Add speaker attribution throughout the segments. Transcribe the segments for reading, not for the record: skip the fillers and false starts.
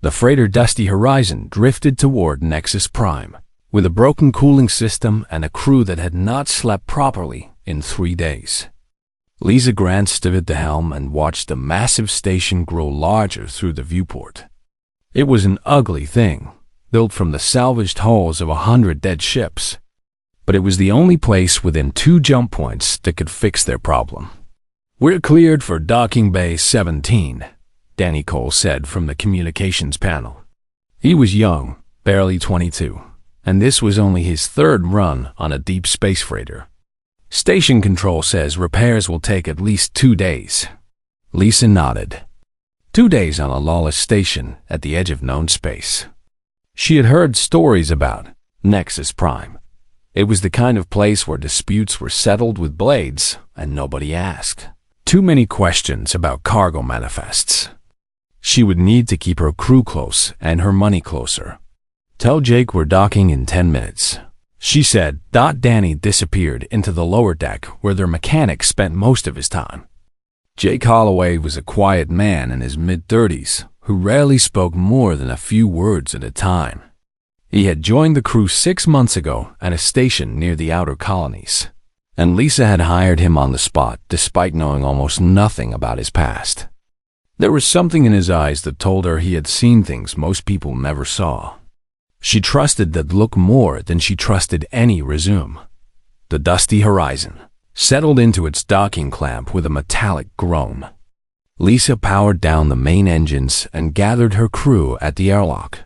Speaker 1: The freighter Dusty Horizon drifted toward Nexus Prime, with a broken cooling system and a crew that had not slept properly in 3 days. Lisa Grant stood at the helm and watched the massive station grow larger through the viewport. It was an ugly thing, built from the salvaged hulls of 100 dead ships, but it was the only place within 2 jump points that could fix their problem. "We're cleared for Docking Bay 17, Danny Cole said from the communications panel. He was young, barely 22, and this was only his 3rd run on a deep space freighter. Station control says repairs will take at least 2 days. Lisa nodded. 2 days on a lawless station at the edge of known space. She had heard stories about Nexus Prime. It was the kind of place where disputes were settled with blades and nobody asked. Too many questions about cargo manifests. She would need to keep her crew close and her money closer. "Tell Jake we're docking in 10 minutes, she said. Danny disappeared into the lower deck where their mechanic spent most of his time. Jake Holloway was a quiet man in his mid-30s who rarely spoke more than a few words at a time. He had joined the crew 6 months ago at a station near the outer colonies, and Lisa had hired him on the spot despite knowing almost nothing about his past. There was something in his eyes that told her he had seen things most people never saw. She trusted that look more than she trusted any resume. The Dusty Horizon settled into its docking clamp with a metallic groan. Lisa powered down the main engines and gathered her crew at the airlock.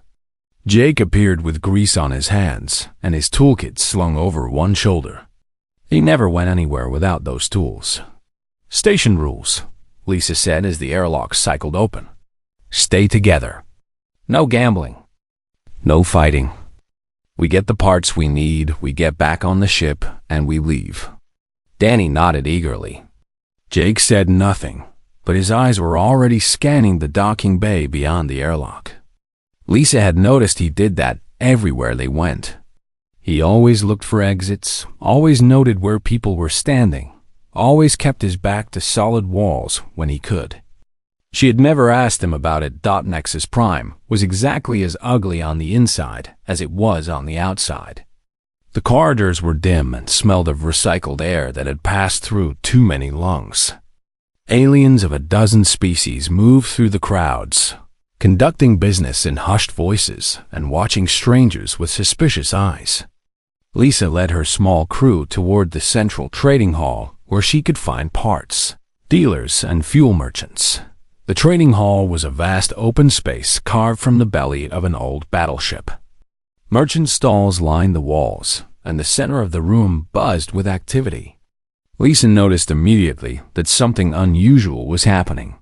Speaker 1: Jake appeared with grease on his hands and his toolkit slung over one shoulder. He never went anywhere without those tools. "Station rules," Lisa said as the airlock cycled open. "Stay together. No gambling. No fighting. We get the parts we need, we get back on the ship, and we leave." Danny nodded eagerly. Jake said nothing, but his eyes were already scanning the docking bay beyond the airlock. Lisa had noticed he did that everywhere they went. He always looked for exits, always noted where people were standing, always kept his back to solid walls when he could. She had never asked him about it. Nexus Prime was exactly as ugly on the inside as it was on the outside. The corridors were dim and smelled of recycled air that had passed through too many lungs. Aliens of a dozen species moved through the crowds, conducting business in hushed voices and watching strangers with suspicious eyes. Lisa led her small crew toward the central trading hall where she could find parts, dealers, and fuel merchants. The trading hall was a vast open space carved from the belly of an old battleship. Merchant stalls lined the walls, and the center of the room buzzed with activity. Lisa noticed immediately that something unusual was happening.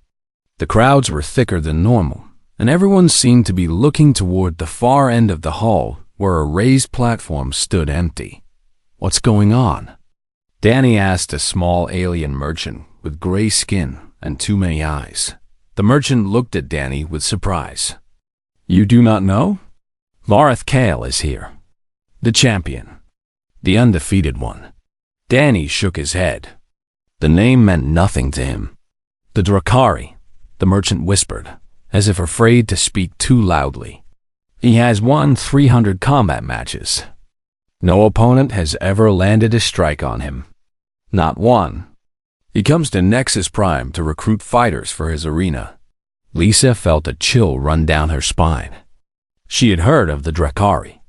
Speaker 1: The crowds were thicker than normal, and everyone seemed to be looking toward the far end of the hall where a raised platform stood empty. "What's going on?" Danny asked a small alien merchant with gray skin and too many eyes. The merchant looked at Danny with surprise. "You do not know? Lareth Kale is here. The champion. The undefeated one." Danny shook his head. The name meant nothing to him. "The Drakari," the merchant whispered, as if afraid to speak too loudly. "He has won 300 combat matches. No opponent has ever landed a strike on him. Not one. He comes to Nexus Prime to recruit fighters for his arena." Lisa felt a chill run down her spine. She had heard of the Drakari.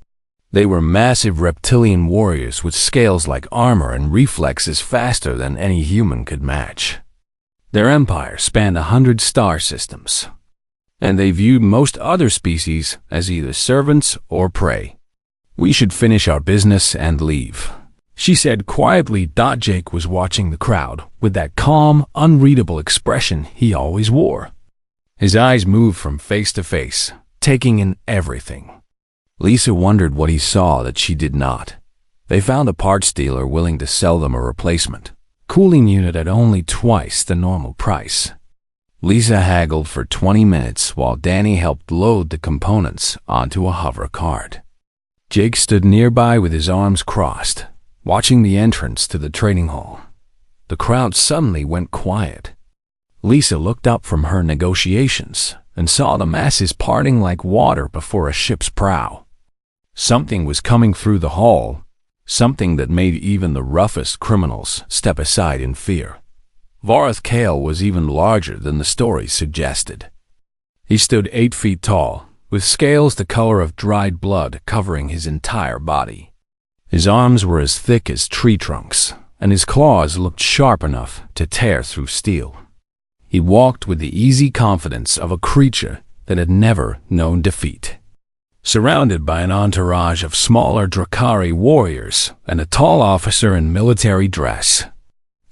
Speaker 1: They were massive reptilian warriors with scales like armor and reflexes faster than any human could match. Their empire spanned 100 star systems, and they viewed most other species as either servants or prey. "We should finish our business and leave," she said quietly. Jake was watching the crowd with that calm, unreadable expression he always wore. His eyes moved from face to face, taking in everything. Lisa wondered what he saw that she did not. They found a parts dealer willing to sell them a replacement cooling unit at only twice the normal price. Lisa haggled for 20 minutes while Danny helped load the components onto a hover cart. Jake stood nearby with his arms crossed, watching the entrance to the trading hall. The crowd suddenly went quiet. Lisa looked up from her negotiations and saw the masses parting like water before a ship's prow. Something was coming through the hall, something that made even the roughest criminals step aside in fear. Varth Kale was even larger than the story suggested. He stood 8 feet tall, with scales the color of dried blood covering his entire body. His arms were as thick as tree trunks, and his claws looked sharp enough to tear through steel. He walked with the easy confidence of a creature that had never known defeat. Surrounded by an entourage of smaller Drakari warriors and a tall officer in military dress,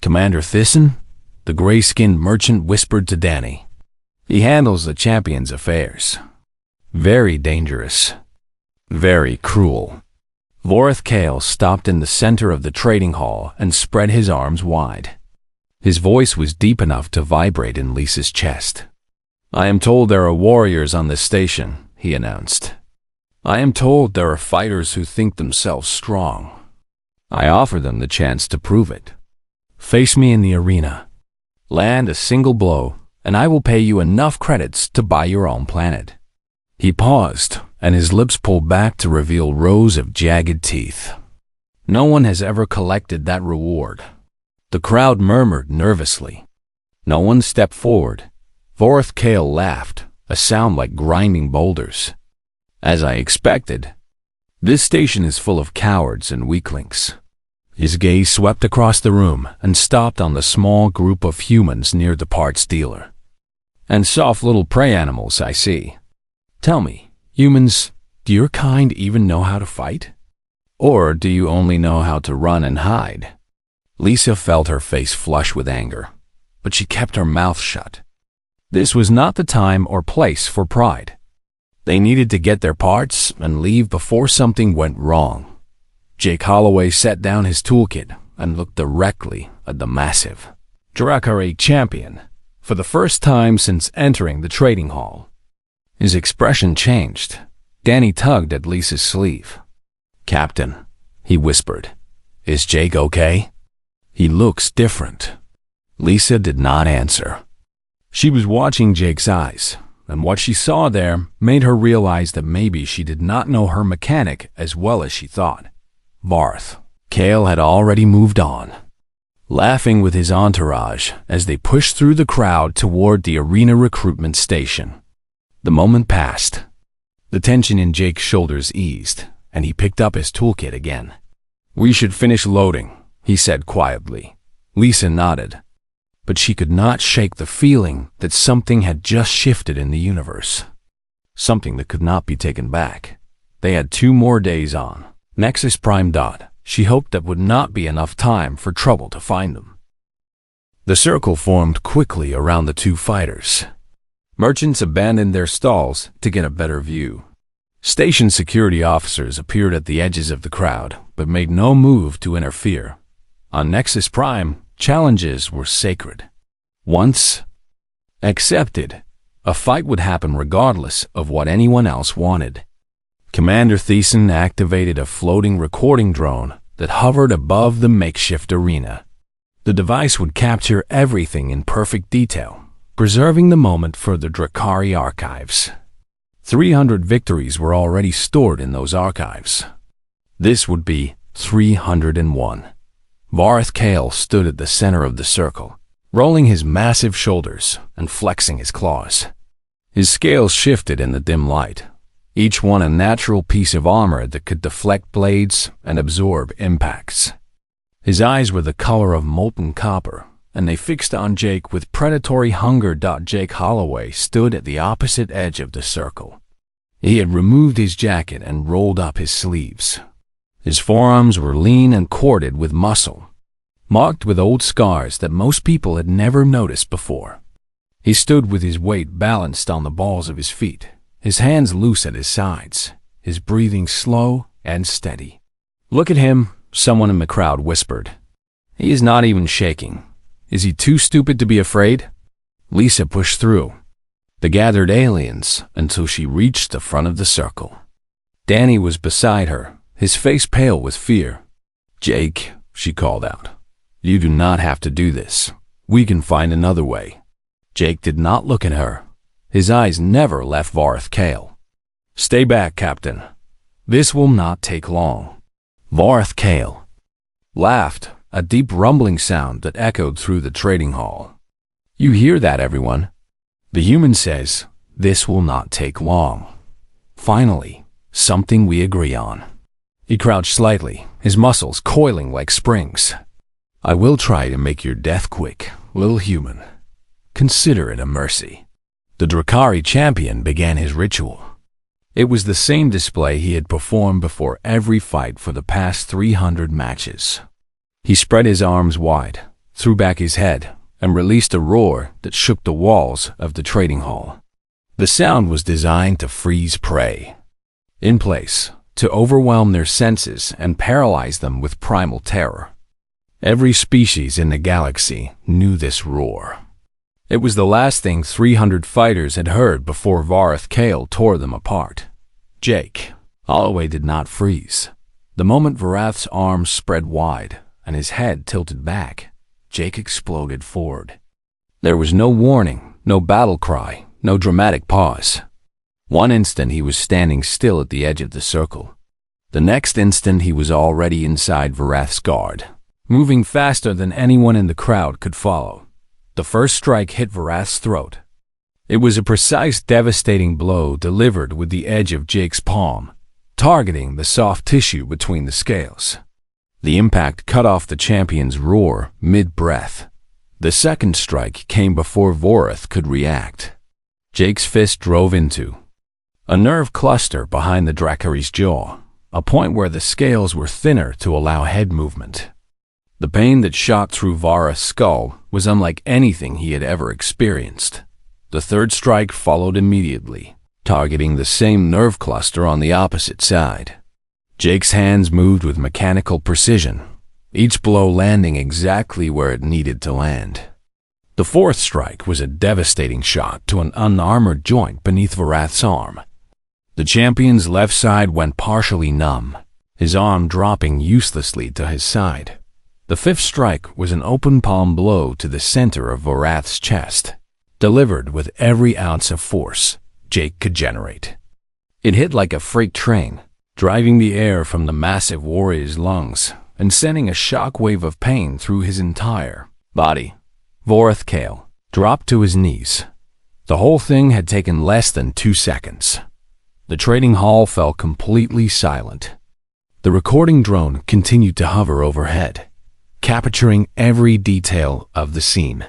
Speaker 1: Commander Thyssen, the gray-skinned merchant, whispered to Danny, "He handles the champion's affairs. Very dangerous. Very cruel." Vorth Kale stopped in the center of the trading hall and spread his arms wide. His voice was deep enough to vibrate in Lisa's chest. "I am told there are warriors on this station," he announced. "I am told there are fighters who think themselves strong. I offer them the chance to prove it. Face me in the arena. Land a single blow, and I will pay you enough credits to buy your own planet." He paused, and his lips pulled back to reveal rows of jagged teeth. "No one has ever collected that reward." The crowd murmured nervously. No one stepped forward. Vorth Kale laughed, a sound like grinding boulders. "As I expected. This station is full of cowards and weaklings." His gaze swept across the room and stopped on the small group of humans near the parts dealer. "And soft little prey animals, I see. Tell me, humans, do your kind even know how to fight? Or do you only know how to run and hide?" Lisa felt her face flush with anger, but she kept her mouth shut. This was not the time or place for pride. They needed to get their parts and leave before something went wrong. Jake Holloway set down his toolkit and looked directly at the massive Drakari champion for the first time since entering the trading hall. His expression changed. Danny tugged at Lisa's sleeve. "Captain," he whispered, "is Jake okay? He looks different." Lisa did not answer. She was watching Jake's eyes, and what she saw there made her realize that maybe she did not know her mechanic as well as she thought. Varth Kale had already moved on, laughing with his entourage as they pushed through the crowd toward the arena recruitment station. The moment passed. The tension in Jake's shoulders eased, and he picked up his toolkit again. "We should finish loading," he said quietly. Lisa nodded, but she could not shake the feeling that something had just shifted in the universe. Something that could not be taken back. They had 2 more days on Nexus Prime. She hoped that would not be enough time for trouble to find them. The circle formed quickly around the 2 fighters. Merchants abandoned their stalls to get a better view. Station security officers appeared at the edges of the crowd, but made no move to interfere. On Nexus Prime, challenges were sacred. Once accepted, a fight would happen regardless of what anyone else wanted. Commander Thyssen activated a floating recording drone that hovered above the makeshift arena. The device would capture everything in perfect detail, preserving the moment for the Drakari archives. 300 victories were already stored in those archives. This would be 301. Varth Kale stood at the center of the circle, rolling his massive shoulders and flexing his claws. His scales shifted in the dim light, each one a natural piece of armor that could deflect blades and absorb impacts. His eyes were the color of molten copper, and they fixed on Jake with predatory hunger. Jake Holloway stood at the opposite edge of the circle. He had removed his jacket and rolled up his sleeves. His forearms were lean and corded with muscle, marked with old scars that most people had never noticed before. He stood with his weight balanced on the balls of his feet, his hands loose at his sides, his breathing slow and steady. "Look at him," someone in the crowd whispered. "He is not even shaking. Is he too stupid to be afraid?" Lisa pushed through the gathered aliens until she reached the front of the circle. Danny was beside her, his face pale with fear. "Jake," she called out, "you do not have to do this. We can find another way." Jake did not look at her. His eyes never left Varth Kale. "Stay back, Captain. This will not take long." Varth Kale laughed, a deep rumbling sound that echoed through the trading hall. "You hear that, everyone? The human says, 'This will not take long.' Finally, something we agree on." He crouched slightly, his muscles coiling like springs. "I will try to make your death quick, little human. Consider it a mercy." The Drakari champion began his ritual. It was the same display he had performed before every fight for the past 300 matches. He spread his arms wide, threw back his head, and released a roar that shook the walls of the trading hall. The sound was designed to freeze prey in place, to overwhelm their senses and paralyze them with primal terror. Every species in the galaxy knew this roar. It was the last thing 300 fighters had heard before Varth Kale tore them apart. Jake Holloway did not freeze. The moment Varath's arms spread wide and his head tilted back, Jake exploded forward. There was no warning, no battle cry, no dramatic pause. One instant he was standing still at the edge of the circle. The next instant he was already inside Varath's guard, moving faster than anyone in the crowd could follow. The first strike hit Varath's throat. It was a precise, devastating blow delivered with the edge of Jake's palm, targeting the soft tissue between the scales. The impact cut off the champion's roar mid-breath. The second strike came before Varath could react. Jake's fist drove into a nerve cluster behind the Drakari's jaw, a point where the scales were thinner to allow head movement. The pain that shot through Varath's skull was unlike anything he had ever experienced. The third strike followed immediately, targeting the same nerve cluster on the opposite side. Jake's hands moved with mechanical precision, each blow landing exactly where it needed to land. The fourth strike was a devastating shot to an unarmored joint beneath Varath's arm. The champion's left side went partially numb, his arm dropping uselessly to his side. The fifth strike was an open palm blow to the center of Varath's chest, delivered with every ounce of force Jake could generate. It hit like a freight train, driving the air from the massive warrior's lungs and sending a shock wave of pain through his entire body. Varth Kale dropped to his knees. The whole thing had taken less than 2 seconds. The trading hall fell completely silent. The recording drone continued to hover overhead, capturing every detail of the scene.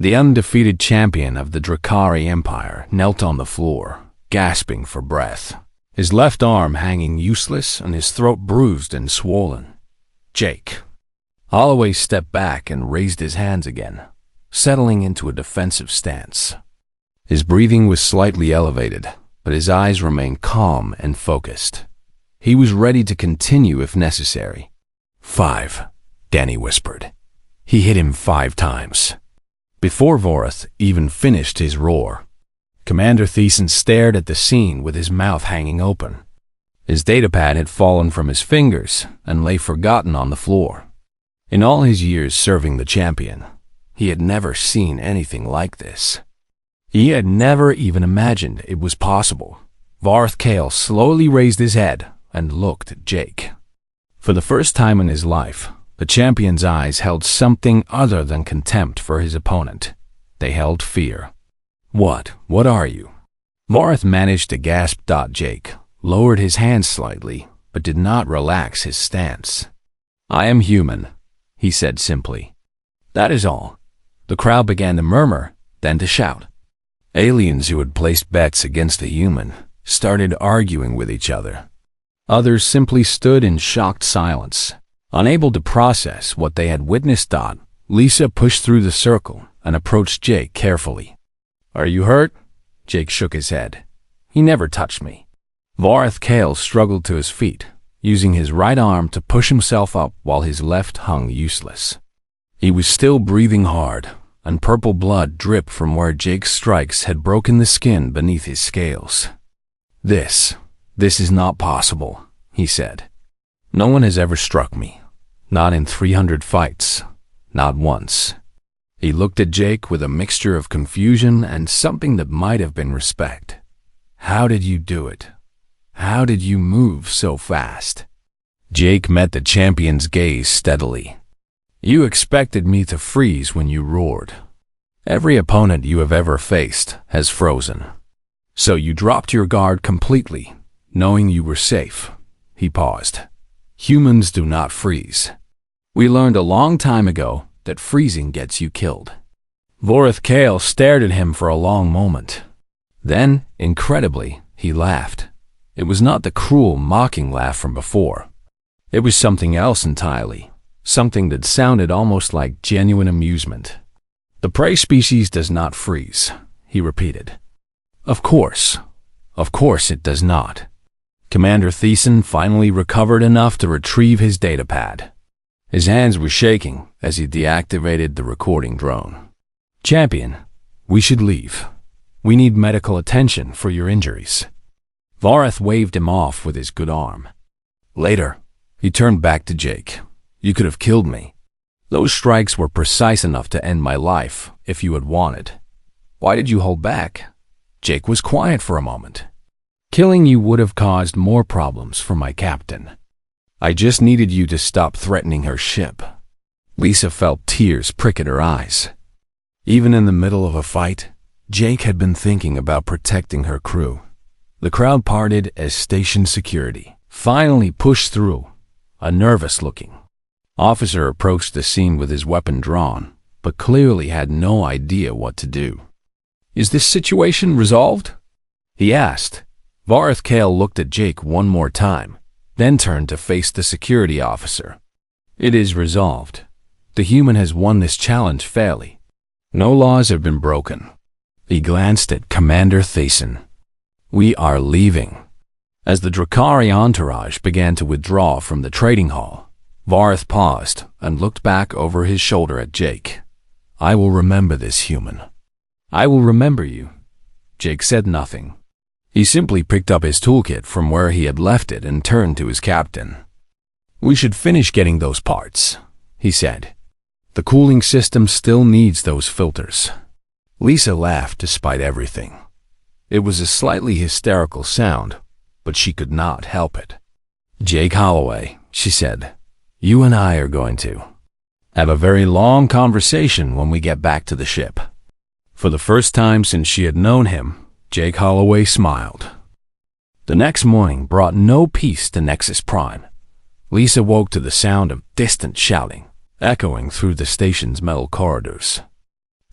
Speaker 1: The undefeated champion of the Drakari Empire knelt on the floor, gasping for breath, his left arm hanging useless and his throat bruised and swollen. Jake Holloway stepped back and raised his hands again, settling into a defensive stance. His breathing was slightly elevated, but his eyes remained calm and focused. He was ready to continue if necessary. 5, Danny whispered. He hit him 5 times. Before Varath even finished his roar, Commander Thiessen stared at the scene with his mouth hanging open. His datapad had fallen from his fingers and lay forgotten on the floor. In all his years serving the champion, he had never seen anything like this. He had never even imagined it was possible. Varth Kale slowly raised his head and looked at Jake. For the first time in his life, the champion's eyes held something other than contempt for his opponent. They held fear. What are you?" Varth managed to gasp. Jake lowered his hands slightly, but did not relax his stance. "I am human," he said simply. "That is all." The crowd began to murmur, then to shout. Aliens who had placed bets against a human started arguing with each other. Others simply stood in shocked silence, unable to process what they had witnessed. Lisa pushed through the circle and approached Jake carefully. "Are you hurt?" Jake shook his head. "He never touched me." Varth Kale struggled to his feet, using his right arm to push himself up while his left hung useless. He was still breathing hard, and purple blood dripped from where Jake's strikes had broken the skin beneath his scales. This is not possible," he said. "No one has ever struck me. Not in 300 fights. Not once." He looked at Jake with a mixture of confusion and something that might have been respect. How did you do it? How did you move so fast? Jake met the champion's gaze steadily. You expected me to freeze when you roared. Every opponent you have ever faced has frozen. So you dropped your guard completely, knowing you were safe. He paused. Humans do not freeze. We learned a long time ago that freezing gets you killed. Vorith Kale stared at him for a long moment. Then, incredibly, he laughed. It was not the cruel, mocking laugh from before. It was something else entirely, something that sounded almost like genuine amusement. The prey species does not freeze, he repeated. Of course it does not. Commander Thiessen finally recovered enough to retrieve his datapad. His hands were shaking as he deactivated the recording drone. Champion, we should leave. We need medical attention for your injuries. Vorith waved him off with his good arm. Later, he turned back to Jake. You could have killed me. Those strikes were precise enough to end my life if you had wanted. Why did you hold back? Jake was quiet for a moment. Killing you would have caused more problems for my captain. I just needed you to stop threatening her ship. Lisa felt tears prick at her eyes. Even in the middle of a fight, Jake had been thinking about protecting her crew. The crowd parted as station security finally pushed through. A nervous-looking officer approached the scene with his weapon drawn, but clearly had no idea what to do. Is this situation resolved? He asked. Vorith Kale looked at Jake one more time, then turned to face the security officer. It is resolved. The human has won this challenge fairly. No laws have been broken. He glanced at Commander Thiessen. We are leaving. As the Drakari entourage began to withdraw from the trading hall, Vorith paused and looked back over his shoulder at Jake. I will remember this human. I will remember you. Jake said nothing. He simply picked up his toolkit from where he had left it and turned to his captain. We should finish getting those parts, he said. The cooling system still needs those filters. Lisa laughed despite everything. It was a slightly hysterical sound, but she could not help it. Jake Holloway, she said, you and I are going to have a very long conversation when we get back to the ship. For the first time since she had known him, Jake Holloway smiled. The next morning brought no peace to Nexus Prime. Lisa woke to the sound of distant shouting, echoing through the station's metal corridors.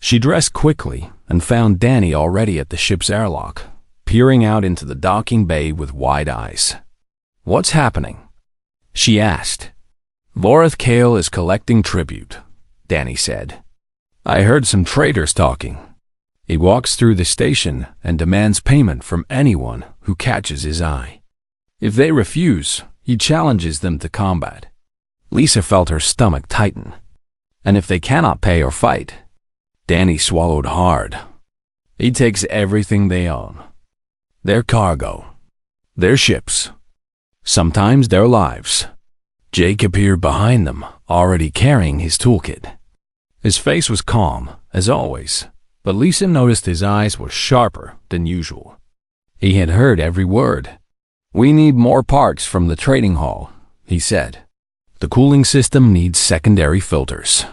Speaker 1: She dressed quickly and found Danny already at the ship's airlock, peering out into the docking bay with wide eyes. What's happening? She asked. Vorith Kale is collecting tribute, Danny said. I heard some traders talking. He walks through the station and demands payment from anyone who catches his eye. If they refuse, he challenges them to combat. Lisa felt her stomach tighten. And if they cannot pay or fight, Danny swallowed hard. He takes everything they own. Their cargo, their ships, sometimes their lives. Jake appeared behind them, already carrying his toolkit. His face was calm, as always, but Lisa noticed his eyes were sharper than usual. He had heard every word. We need more parts from the trading hall, he said. The cooling system needs secondary filters.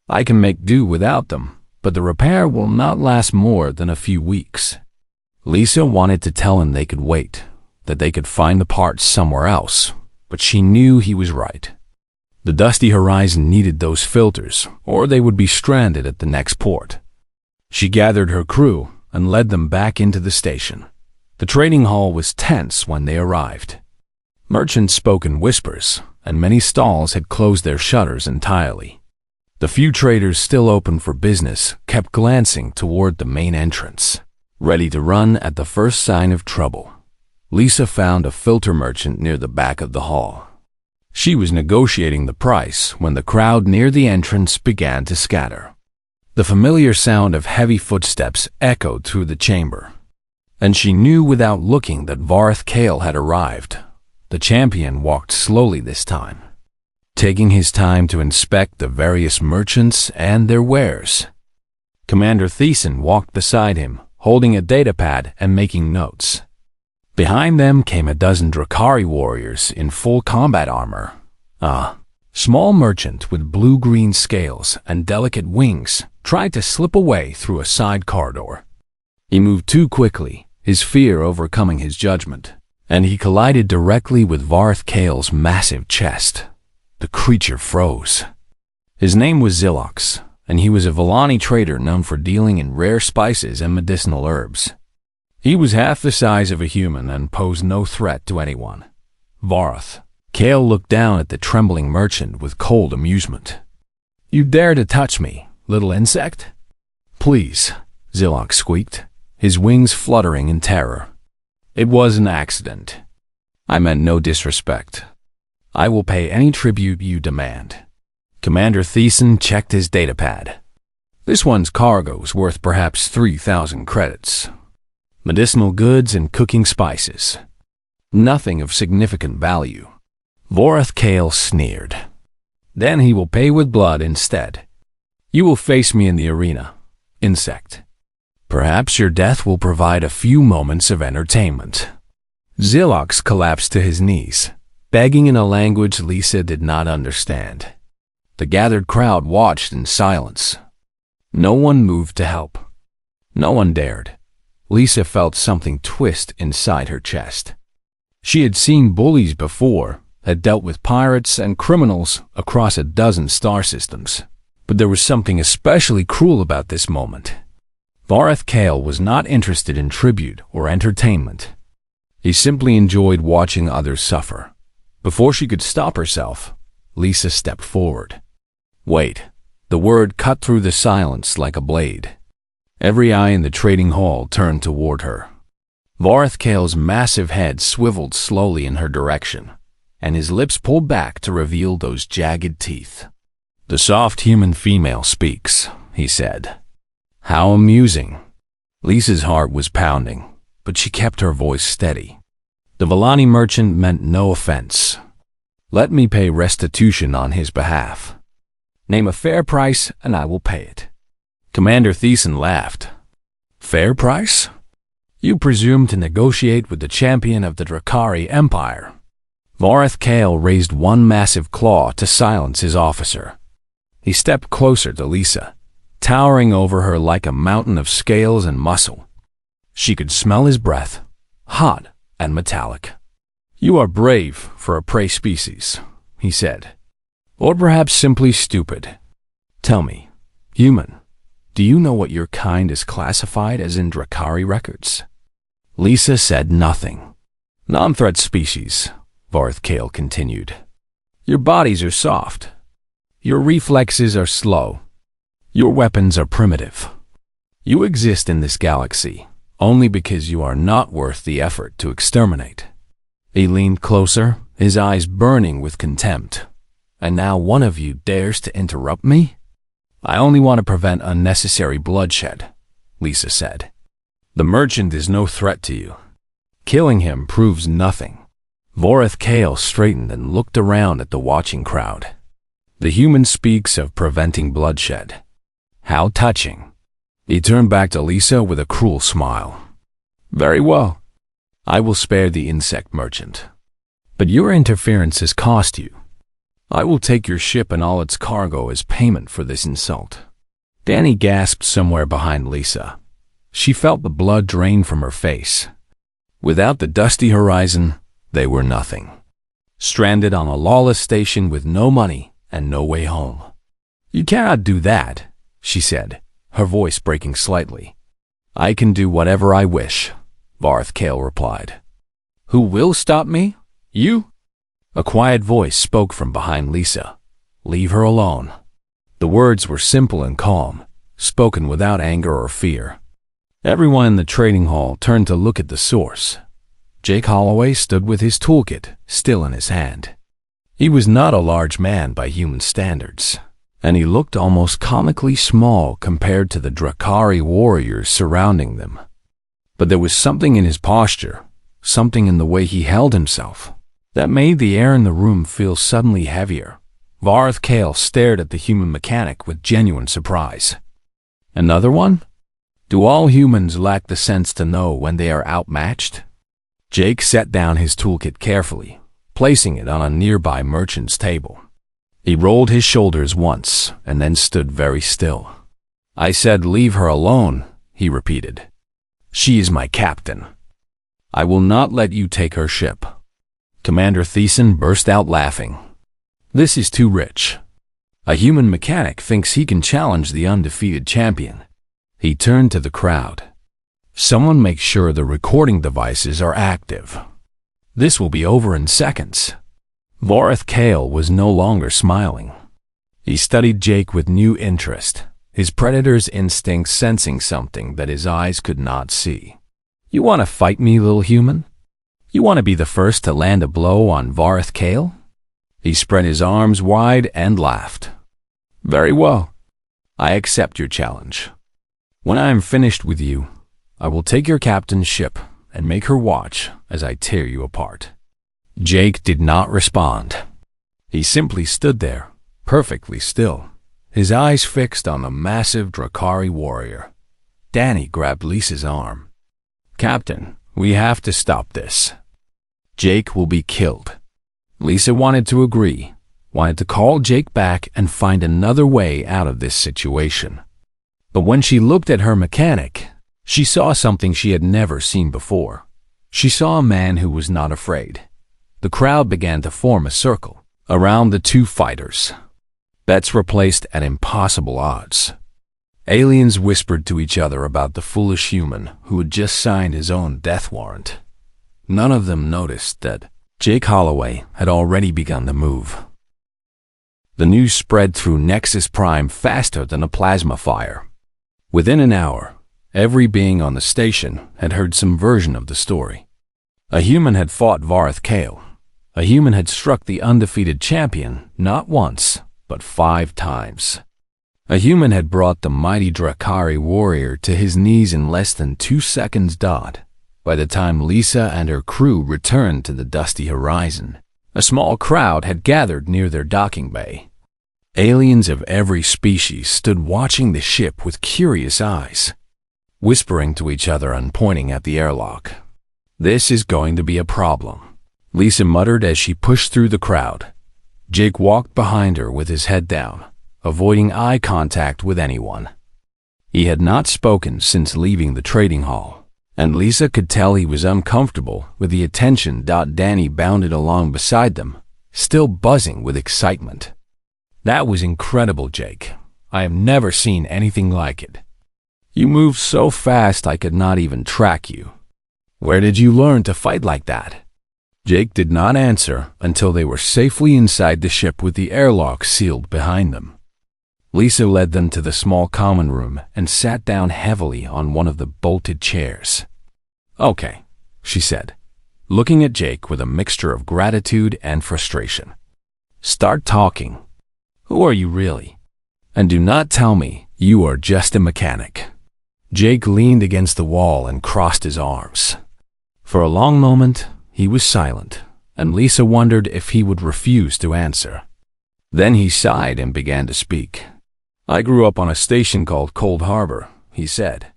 Speaker 1: I can make do without them, but the repair will not last more than a few weeks. Lisa wanted to tell him they could wait, that they could find the parts somewhere else, but she knew he was right. The dusty horizon needed those filters, or they would be stranded at the next port. She gathered her crew and led them back into the station. The trading hall was tense when they arrived. Merchants spoke in whispers, and many stalls had closed their shutters entirely. The few traders still open for business kept glancing toward the main entrance, ready to run at the first sign of trouble. Lisa found a filter merchant near the back of the hall. She was negotiating the price when the crowd near the entrance began to scatter. The familiar sound of heavy footsteps echoed through the chamber, and she knew without looking that Vorith Kale had arrived. The champion walked slowly this time. taking his time to inspect the various merchants and their wares. Commander Thiessen walked beside him, holding a datapad and making notes. Behind them came a dozen Drakari warriors in full combat armor. A small merchant with blue-green scales and delicate wings tried to slip away through a side corridor. He moved too quickly, his fear overcoming his judgment, and he collided directly with Varth Kale's massive chest. The creature froze. His name was Zilox, and he was a Volani trader known for dealing in rare spices and medicinal herbs. He was half the size of a human and posed no threat to anyone. Varth Kale looked down at the trembling merchant with cold amusement. "You dare to touch me, little insect?" "Please," Zilox squeaked, his wings fluttering in terror. "It was an accident. I meant no disrespect. I will pay any tribute you demand." Commander Thiessen checked his datapad. "This one's cargo's worth perhaps 3,000 credits. Medicinal goods and cooking spices. Nothing of significant value." Voreth Kale sneered. "Then he will pay with blood instead. You will face me in the arena, insect. Perhaps your death will provide a few moments of entertainment." Zilox collapsed to his knees, begging in a language Lisa did not understand. The gathered crowd watched in silence. No one moved to help. No one dared. Lisa felt something twist inside her chest. She had seen bullies before, had dealt with pirates and criminals across a dozen star systems, but there was something especially cruel about this moment. Vareth Kale was not interested in tribute or entertainment. He simply enjoyed watching others suffer. Before she could stop herself, Lisa stepped forward. "Wait." The word cut through the silence like a blade. Every eye in the trading hall turned toward her. Vareth Kale's massive head swiveled slowly in her direction, and his lips pulled back to reveal those jagged teeth. "The soft human female speaks," he said. "How amusing." Lisa's heart was pounding, but she kept her voice steady. The Volani merchant meant no offense. "Let me pay restitution on his behalf. Name a fair price and I will pay it." Commander Thiessen laughed. "Fair price? You presume to negotiate with the champion of the Drakari Empire." Vareth Kale raised one massive claw to silence his officer. He stepped closer to Lisa, towering over her like a mountain of scales and muscle. She could smell his breath, hot and metallic. "You are brave for a prey species," he said. "Or perhaps simply stupid. Tell me, human, do you know what your kind is classified as in Drakari records?" Lisa said nothing. "Non-threat species," Vareth Kale continued. "Your bodies are soft. Your reflexes are slow. Your weapons are primitive. You exist in this galaxy only because you are not worth the effort to exterminate." He leaned closer, his eyes burning with contempt. "And now one of you dares to interrupt me?" "I only want to prevent unnecessary bloodshed," Lisa said. "The merchant is no threat to you. Killing him proves nothing." Voreth Kale straightened and looked around at the watching crowd. "The human speaks of preventing bloodshed. How touching." He turned back to Lisa with a cruel smile. "Very well. I will spare the insect merchant. But your interference has cost you. I will take your ship and all its cargo as payment for this insult." Danny gasped somewhere behind Lisa. She felt the blood drain from her face. Without the dusty horizon, they were nothing. Stranded on a lawless station with no money and no way home. "You cannot do that," she said, her voice breaking slightly. "I can do whatever I wish," Vareth Kale replied. "Who will stop me? You?" A quiet voice spoke from behind Lisa. "Leave her alone." The words were simple and calm, spoken without anger or fear. Everyone in the trading hall turned to look at the source. Jake Holloway stood with his toolkit still in his hand. He was not a large man by human standards, and he looked almost comically small compared to the Drakari warriors surrounding them. But there was something in his posture, something in the way he held himself, that made the air in the room feel suddenly heavier, Varth Kale stared at the human mechanic with genuine surprise. Another one? Do all humans lack the sense to know when they are outmatched? Jake set down his toolkit carefully, placing it on a nearby merchant's table. He rolled his shoulders once and then stood very still. I said, "Leave her alone," he repeated. "She is my captain. I will not let you take her ship." Commander Thiessen burst out laughing. This is too rich. A human mechanic thinks he can challenge the undefeated champion. He turned to the crowd. Someone make sure the recording devices are active. This will be over in seconds. Varth Kale was no longer smiling. He studied Jake with new interest, his predator's instincts sensing something that his eyes could not see. You want to fight me, little human? You want to be the first to land a blow on Varth Kale? He spread his arms wide and laughed. Very well. I accept your challenge. When I am finished with you, I will take your captain's ship and make her watch as I tear you apart. Jake did not respond. He simply stood there, perfectly still, his eyes fixed on the massive Drakari warrior. Danny grabbed Lisa's arm. Captain, we have to stop this. Jake will be killed. Lisa wanted to agree, wanted to call Jake back and find another way out of this situation. But when she looked at her mechanic, she saw something she had never seen before. She saw a man who was not afraid. The crowd began to form a circle around the two fighters. Bets were placed at impossible odds. Aliens whispered to each other about the foolish human who had just signed his own death warrant. None of them noticed that Jake Holloway had already begun to move. The news spread through Nexus Prime faster than a plasma fire. Within an hour, every being on the station had heard some version of the story. A human had fought Varth Kale. A human had struck the undefeated champion not once, but 5 times. A human had brought the mighty Drakari warrior to his knees in less than 2 seconds. By the time Lisa and her crew returned to the dusty horizon, a small crowd had gathered near their docking bay. Aliens of every species stood watching the ship with curious eyes, whispering to each other and pointing at the airlock. This is going to be a problem, Lisa muttered as she pushed through the crowd. Jake walked behind her with his head down, avoiding eye contact with anyone. He had not spoken since leaving the trading hall, and Lisa could tell he was uncomfortable with the attention. Danny bounded along beside them, still buzzing with excitement. That was incredible, Jake. I have never seen anything like it. You moved so fast I could not even track you. Where did you learn to fight like that? Jake did not answer until they were safely inside the ship with the airlock sealed behind them. Lisa led them to the small common room and sat down heavily on one of the bolted chairs. Okay, she said, looking at Jake with a mixture of gratitude and frustration. Start talking. Who are you really? And do not tell me you are just a mechanic. Jake leaned against the wall and crossed his arms. For a long moment, he was silent, and Lisa wondered if he would refuse to answer. Then he sighed and began to speak. I grew up on a station called Cold Harbor, he said.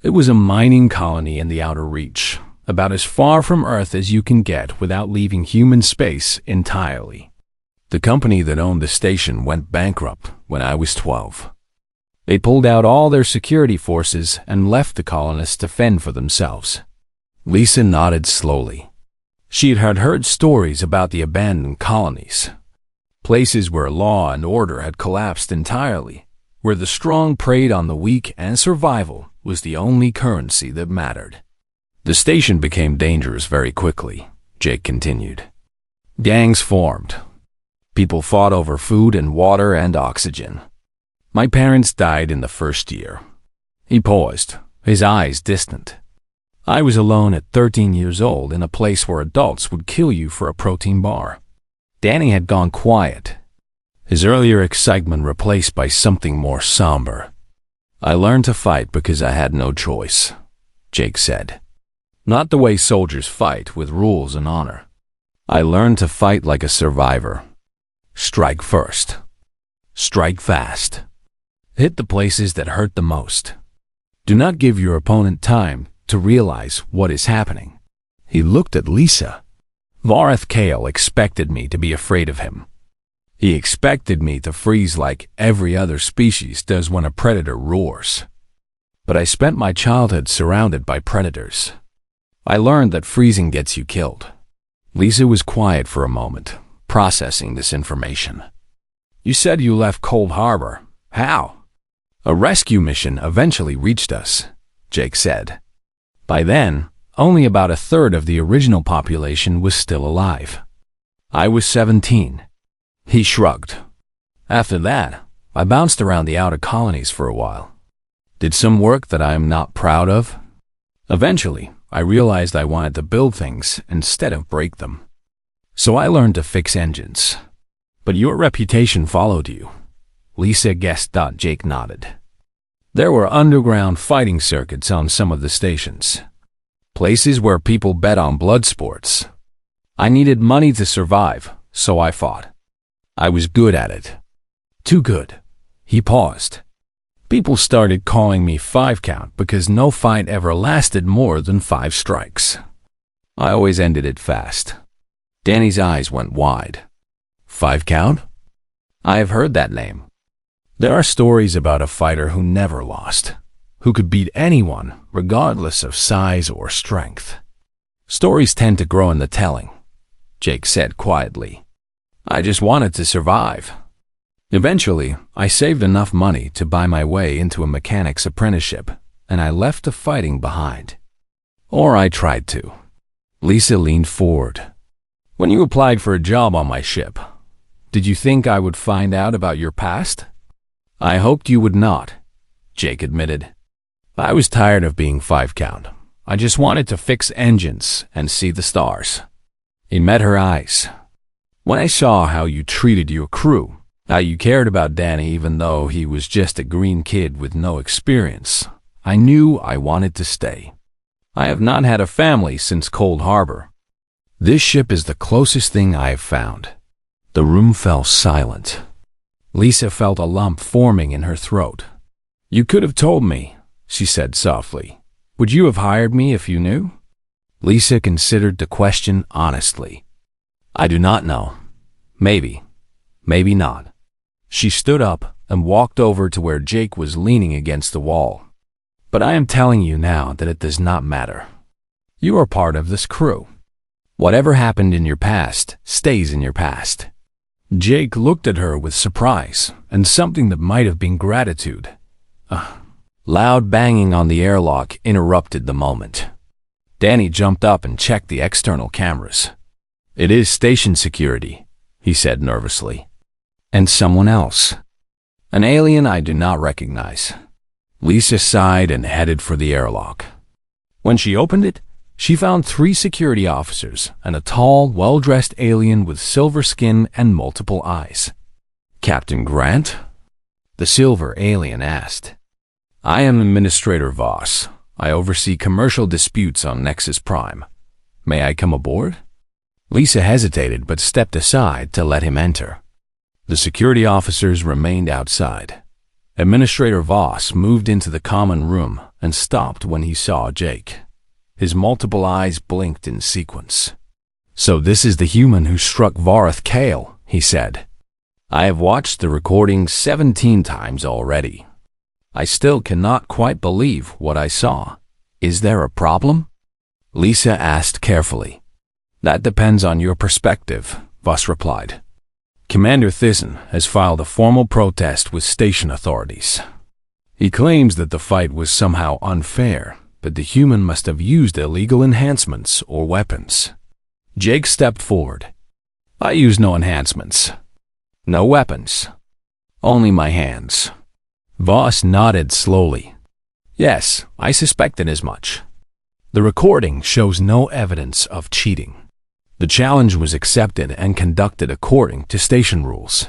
Speaker 1: It was a mining colony in the outer reach, about as far from Earth as you can get without leaving human space entirely. The company that owned the station went bankrupt when I was 12. They pulled out all their security forces and left the colonists to fend for themselves. Lisa nodded slowly. She had heard stories about the abandoned colonies, places where law and order had collapsed entirely, where the strong preyed on the weak and survival was the only currency that mattered. The station became dangerous very quickly, Jake continued. Gangs formed. People fought over food and water and oxygen. My parents died in the first year. He paused, his eyes distant. I was alone at 13 years old in a place where adults would kill you for a protein bar. Danny had gone quiet, his earlier excitement replaced by something more somber. I learned to fight because I had no choice, Jake said. Not the way soldiers fight, with rules and honor. I learned to fight like a survivor. Strike first. Strike fast. Hit the places that hurt the most. Do not give your opponent time to realize what is happening. He looked at Lisa. Vareth Kale expected me to be afraid of him. He expected me to freeze like every other species does when a predator roars. But I spent my childhood surrounded by predators. I learned that freezing gets you killed. Lisa was quiet for a moment, processing this information. You said you left Cold Harbor. How? A rescue mission eventually reached us, Jake said. By then, only about a third of the original population was still alive. I was 17. He shrugged. After that, I bounced around the outer colonies for a while. Did some work that I am not proud of. Eventually, I realized I wanted to build things instead of break them. So I learned to fix engines. But your reputation followed you. Lisa guessed. Jake nodded. There were underground fighting circuits on some of the stations. Places where people bet on blood sports. I needed money to survive, so I fought. I was good at it. Too good. He paused. People started calling me 5 Count because no fight ever lasted more than 5 strikes. I always ended it fast. Danny's eyes went wide. 5 Count? I have heard that name. There are stories about a fighter who never lost, who could beat anyone regardless of size or strength. Stories tend to grow in the telling, Jake said quietly. I just wanted to survive. Eventually, I saved enough money to buy my way into a mechanic's apprenticeship, and I left the fighting behind. Or I tried to. Lisa leaned forward. When you applied for a job on my ship, did you think I would find out about your past? I hoped you would not, Jake admitted. I was tired of being 5 Count. I just wanted to fix engines and see the stars. He met her eyes. When I saw how you treated your crew, how you cared about Danny even though he was just a green kid with no experience, I knew I wanted to stay. I have not had a family since Cold Harbor. This ship is the closest thing I have found. The room fell silent. Lisa felt a lump forming in her throat. You could have told me, she said softly. Would you have hired me if you knew? Lisa considered the question honestly. I do not know. Maybe. Maybe not. She stood up and walked over to where Jake was leaning against the wall. But I am telling you now that it does not matter. You are part of this crew. Whatever happened in your past stays in your past. Jake looked at her with surprise and something that might have been gratitude. Loud banging on the airlock interrupted the moment. Danny jumped up and checked the external cameras. It is station security, he said nervously. And someone else. An alien I do not recognize. Lisa sighed and headed for the airlock. When she opened it, she found 3 security officers and a tall, well-dressed alien with silver skin and multiple eyes. Captain Grant? The silver alien asked. I am Administrator Voss. I oversee commercial disputes on Nexus Prime. May I come aboard? Lisa hesitated but stepped aside to let him enter. The security officers remained outside. Administrator Voss moved into the common room and stopped when he saw Jake. His multiple eyes blinked in sequence. So this is the human who struck Vareth Kale, he said. I have watched the recording 17 times already. I still cannot quite believe what I saw. Is there a problem? Lisa asked carefully. That depends on your perspective, Voss replied. Commander Thyssen has filed a formal protest with station authorities. He claims that the fight was somehow unfair, but the human must have used illegal enhancements or weapons. Jake stepped forward. I use no enhancements. No weapons. Only my hands. Voss nodded slowly. Yes, I suspected as much. The recording shows no evidence of cheating. The challenge was accepted and conducted according to station rules.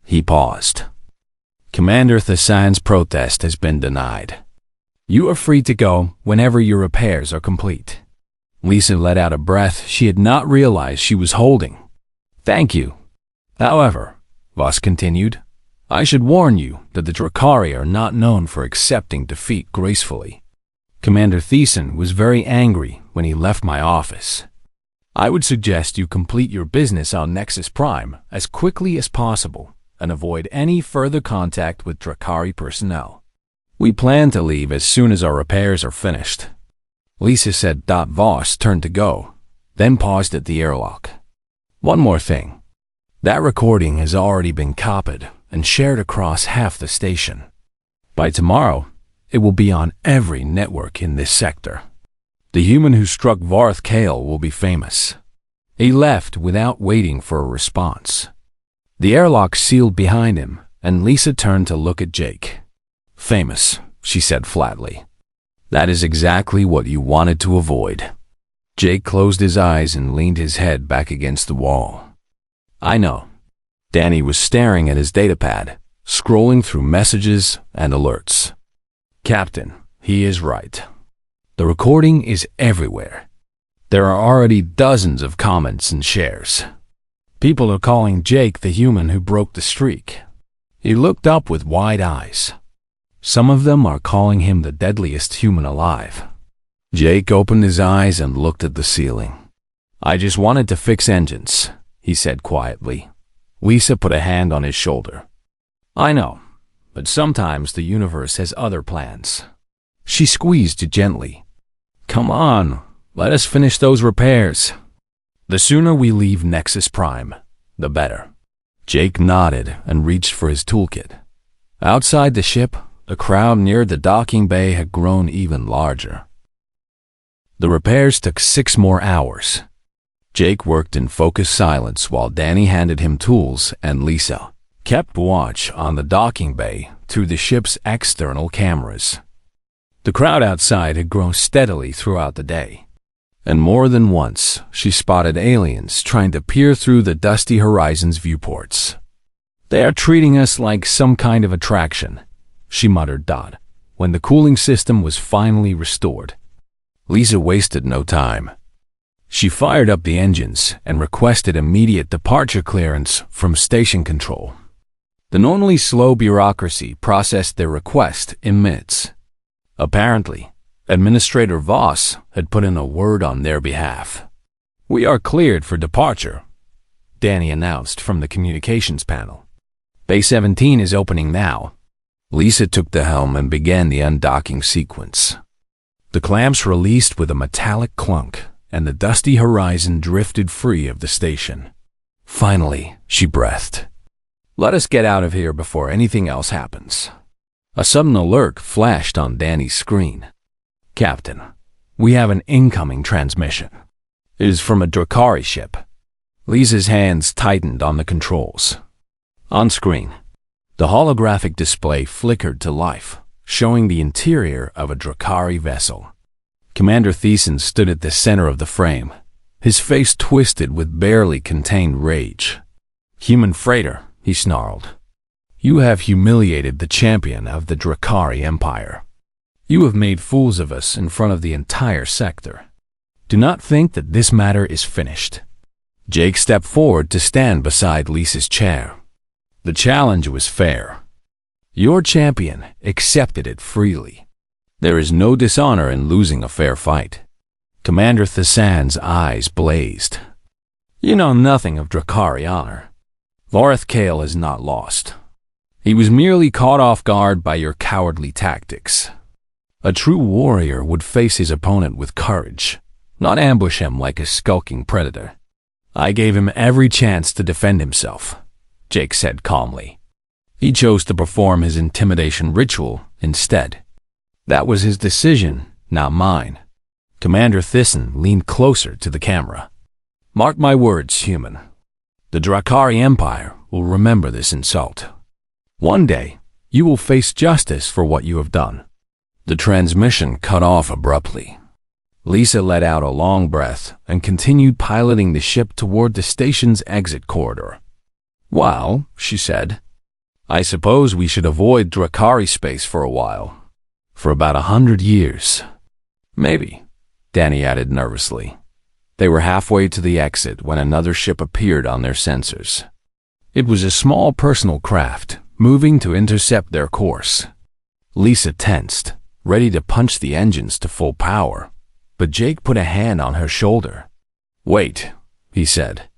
Speaker 1: He paused. Commander Thyssen's protest has been denied. You are free to go whenever your repairs are complete. Lisa let out a breath she had not realized she was holding. Thank you. However, Voss continued. I should warn you that the Drakari are not known for accepting defeat gracefully. Commander Thiessen was very angry when he left my office. I would suggest you complete your business on Nexus Prime as quickly as possible and avoid any further contact with Drakari personnel. We plan to leave as soon as our repairs are finished. Lisa said. Voss turned to go, then paused at the airlock. One more thing. That recording has already been copied and shared across half the station. By tomorrow, it will be on every network in this sector. The human who struck Varth Kale will be famous. He left without waiting for a response. The airlock sealed behind him, and Lisa turned to look at Jake. Famous, she said flatly. That is exactly what you wanted to avoid. Jake closed his eyes and leaned his head back against the wall. I know. Danny was staring at his datapad, scrolling through messages and alerts. Captain, he is right. The recording is everywhere. There are already dozens of comments and shares. People are calling Jake the human who broke the streak. He looked up with wide eyes. Some of them are calling him the deadliest human alive. Jake opened his eyes and looked at the ceiling. I just wanted to fix engines, he said quietly. Lisa put a hand on his shoulder. I know, but sometimes the universe has other plans. She squeezed it gently. Come on, let us finish those repairs. The sooner we leave Nexus Prime, the better. Jake nodded and reached for his toolkit. Outside the ship, the crowd near the docking bay had grown even larger. The repairs took 6 more hours. Jake worked in focused silence while Danny handed him tools and Lisa kept watch on the docking bay through the ship's external cameras. The crowd outside had grown steadily throughout the day, and more than once she spotted aliens trying to peer through the dusty horizon's viewports. They are treating us like some kind of attraction, she muttered. When the cooling system was finally restored, Lisa wasted no time. She fired up the engines and requested immediate departure clearance from station control. The normally slow bureaucracy processed their request in minutes. Apparently, Administrator Voss had put in a word on their behalf. We are cleared for departure, Danny announced from the communications panel. Bay 17 is opening now. Lisa took the helm and began the undocking sequence. The clamps released with a metallic clunk, and the dusty horizon drifted free of the station. Finally, she breathed. Let us get out of here before anything else happens. A sudden alert flashed on Danny's screen. Captain, we have an incoming transmission. It is from a Drakari ship. Lisa's hands tightened on the controls. On screen, the holographic display flickered to life, showing the interior of a Drakari vessel. Commander Thiessen stood at the center of the frame, his face twisted with barely contained rage. Human freighter, he snarled. You have humiliated the champion of the Drakari Empire. You have made fools of us in front of the entire sector. Do not think that this matter is finished. Jake stepped forward to stand beside Lisa's chair. The challenge was fair. Your champion accepted it freely. There is no dishonor in losing a fair fight. Commander Thiesen's eyes blazed. You know nothing of Drakari honor. Varth Kale is not lost. He was merely caught off guard by your cowardly tactics. A true warrior would face his opponent with courage, not ambush him like a skulking predator. I gave him every chance to defend himself, Jake said calmly. He chose to perform his intimidation ritual instead. That was his decision, not mine. Commander Thiessen leaned closer to the camera. Mark my words, human. The Drakari Empire will remember this insult. One day, you will face justice for what you have done. The transmission cut off abruptly. Lisa let out a long breath and continued piloting the ship toward the station's exit corridor. Well, she said, I suppose we should avoid Drakari space for a while. For about 100 years. Maybe, Danny added nervously. They were halfway to the exit when another ship appeared on their sensors. It was a small personal craft, moving to intercept their course. Lisa tensed, ready to punch the engines to full power, but Jake put a hand on her shoulder. "Wait," he said.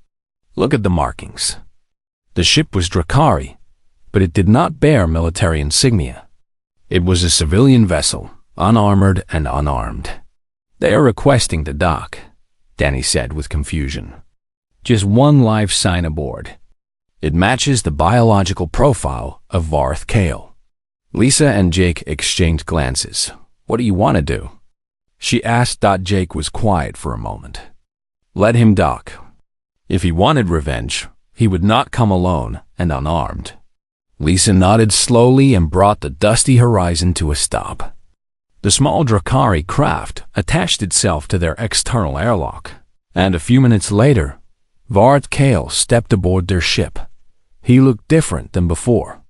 Speaker 1: "Look at the markings." The ship was Drakari, but it did not bear military insignia. It was a civilian vessel, unarmored and unarmed. "They are requesting to dock," Danny said with confusion. "Just one live sign aboard. It matches the biological profile of Varth Kale." Lisa and Jake exchanged glances. "What do you want to do?" she asked. Jake was quiet for a moment. "Let him dock. If he wanted revenge, he would not come alone and unarmed." Lisa nodded slowly and brought the dusty horizon to a stop. The small Drakari craft attached itself to their external airlock, and a few minutes later, Varth Kale stepped aboard their ship. He looked different than before.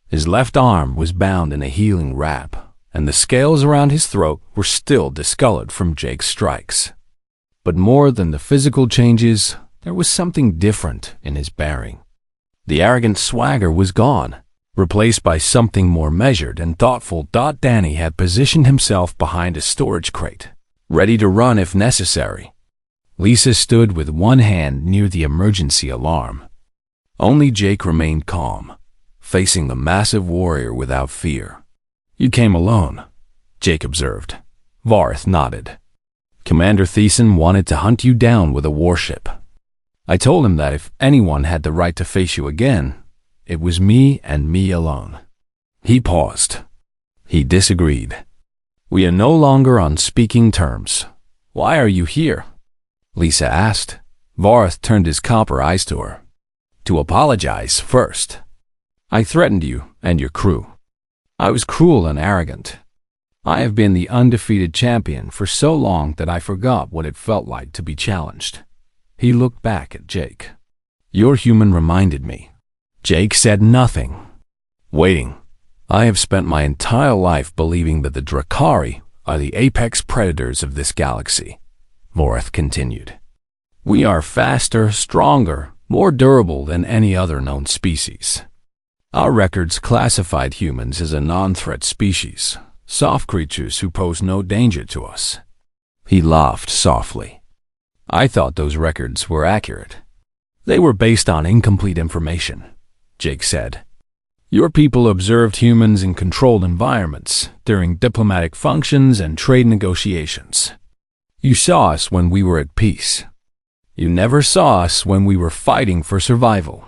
Speaker 1: His left arm was bound in a healing wrap, and the scales around his throat were still discolored from Jake's strikes. But more than the physical changes, there was something different in his bearing. The arrogant swagger was gone, replaced by something more measured and thoughtful. Danny had positioned himself behind a storage crate, ready to run if necessary. Lisa stood with one hand near the emergency alarm. Only Jake remained calm, facing the massive warrior without fear. "You came alone," Jake observed. Varth nodded. "Commander Thiessen wanted to hunt you down with a warship. I told him that if anyone had the right to face you again, it was me and me alone." He paused. He disagreed. "We are no longer on speaking terms. Why are you here?" Lisa asked. Varth turned his copper eyes to her. "To apologize first. I threatened you and your crew. I was cruel and arrogant. I have been the undefeated champion for so long that I forgot what it felt like to be challenged." He looked back at Jake. "Your human reminded me." Jake said nothing, waiting. "I have spent my entire life believing that the Drakari are the apex predators of this galaxy," Varth continued. "We are faster, stronger, more durable than any other known species. Our records classified humans as a non-threat species, soft creatures who pose no danger to us." He laughed softly. "I thought those records were accurate. They were based on incomplete information," Jake said. "Your people observed humans in controlled environments during diplomatic functions and trade negotiations. You saw us when we were at peace. You never saw us when we were fighting for survival."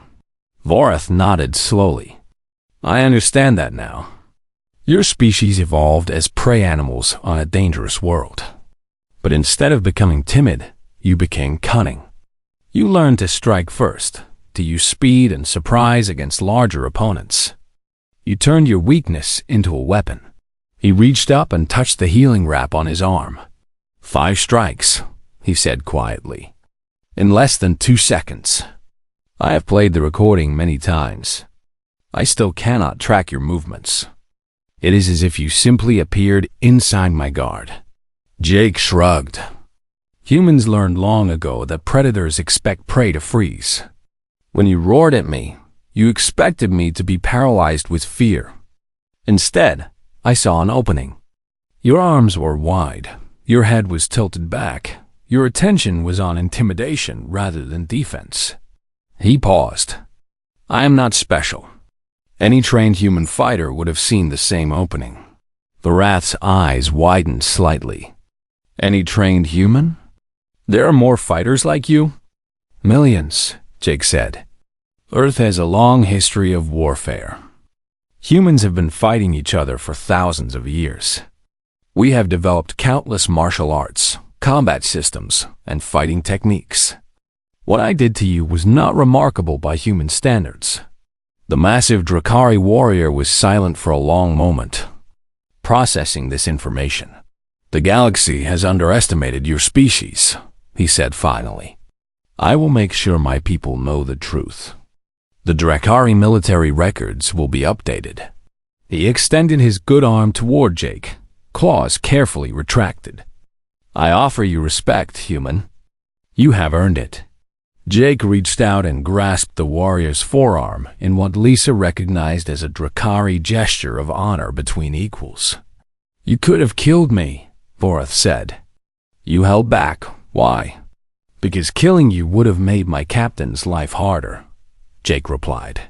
Speaker 1: Varth nodded slowly. "I understand that now. Your species evolved as prey animals on a dangerous world. But instead of becoming timid, you became cunning. You learned to strike first, to use speed and surprise against larger opponents. You turned your weakness into a weapon." He reached up and touched the healing wrap on his arm. "5 strikes," he said quietly. "In less than 2 seconds. I have played the recording many times. I still cannot track your movements. It is as if you simply appeared inside my guard." Jake shrugged. "Humans learned long ago that predators expect prey to freeze. When you roared at me, you expected me to be paralyzed with fear. Instead, I saw an opening. Your arms were wide, your head was tilted back, your attention was on intimidation rather than defense." He paused. "I am not special. Any trained human fighter would have seen the same opening." Varath's eyes widened slightly. "Any trained human? There are more fighters like you?" "Millions," Jake said. "Earth has a long history of warfare. Humans have been fighting each other for thousands of years. We have developed countless martial arts, combat systems, and fighting techniques. What I did to you was not remarkable by human standards." The massive Drakari warrior was silent for a long moment, processing this information. "The galaxy has underestimated your species," he said finally. "I will make sure my people know the truth. The Drakari military records will be updated." He extended his good arm toward Jake, claws carefully retracted. "I offer you respect, human. You have earned it." Jake reached out and grasped the warrior's forearm in what Lisa recognized as a Drakari gesture of honor between equals. "You could have killed me," Vorath said. "You held back. Why?" "Because killing you would have made my captain's life harder," Jake replied.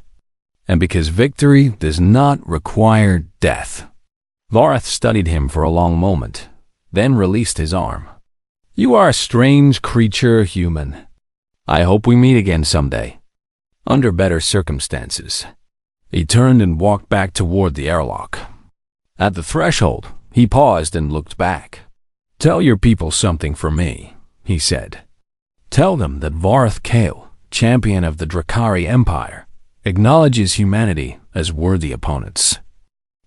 Speaker 1: "And because victory does not require death." Vorath studied him for a long moment, then released his arm. "You are a strange creature, human. I hope we meet again someday, under better circumstances." He turned and walked back toward the airlock. At the threshold, he paused and looked back. "Tell your people something for me," he said. "Tell them that Vorath Kale, champion of the Drakari Empire, acknowledges humanity as worthy opponents.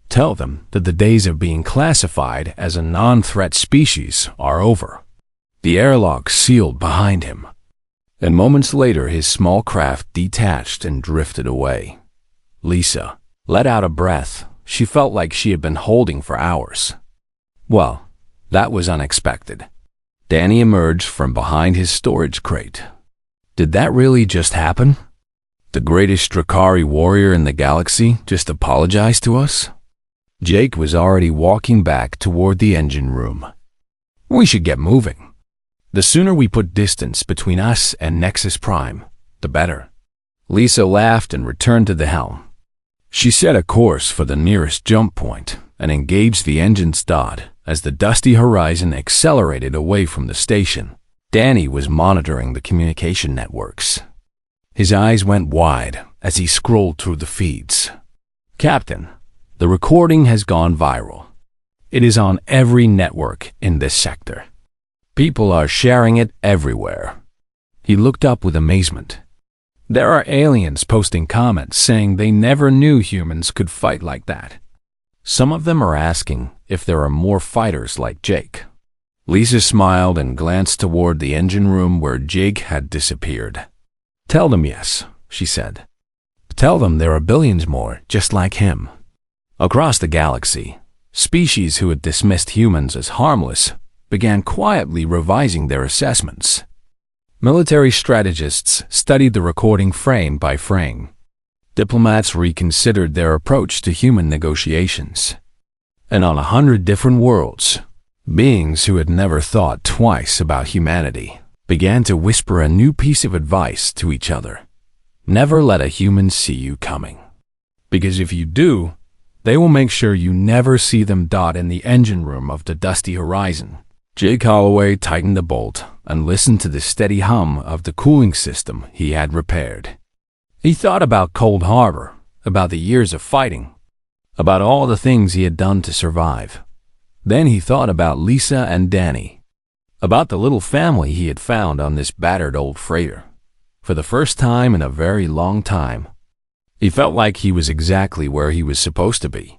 Speaker 1: Tell them that the days of being classified as a non-threat species are over." The airlock sealed behind him, and moments later his small craft detached and drifted away. Lisa let out a breath she felt like she had been holding for hours. Well, that was unexpected. Danny emerged from behind his storage crate. Did that really just happen? The greatest Drakari warrior in the galaxy just apologized to us? Jake was already walking back toward the engine room. "We should get moving. The sooner we put distance between us and Nexus Prime, the better." Lisa laughed and returned to the helm. She set a course for the nearest jump point and engaged the engine's dot as the dusty horizon accelerated away from the station. Danny was monitoring the communication networks. His eyes went wide as he scrolled through the feeds. "Captain, the recording has gone viral. It is on every network in this sector. People are sharing it everywhere." He looked up with amazement. "There are aliens posting comments saying they never knew humans could fight like that. Some of them are asking if there are more fighters like Jake." Lisa smiled and glanced toward the engine room where Jake had disappeared. "Tell them yes," she said. "Tell them there are billions more just like him." Across the galaxy, species who had dismissed humans as harmless began quietly revising their assessments. Military strategists studied the recording frame by frame. Diplomats reconsidered their approach to human negotiations. And on 100 different worlds, beings who had never thought twice about humanity began to whisper a new piece of advice to each other. Never let a human see you coming. Because if you do, they will make sure you never see them dot in the engine room of the dusty horizon. Jake Holloway tightened the bolt and listened to the steady hum of the cooling system he had repaired. He thought about Cold Harbor, about the years of fighting, about all the things he had done to survive. Then he thought about Lisa and Danny, about the little family he had found on this battered old freighter. For the first time in a very long time, he felt like he was exactly where he was supposed to be.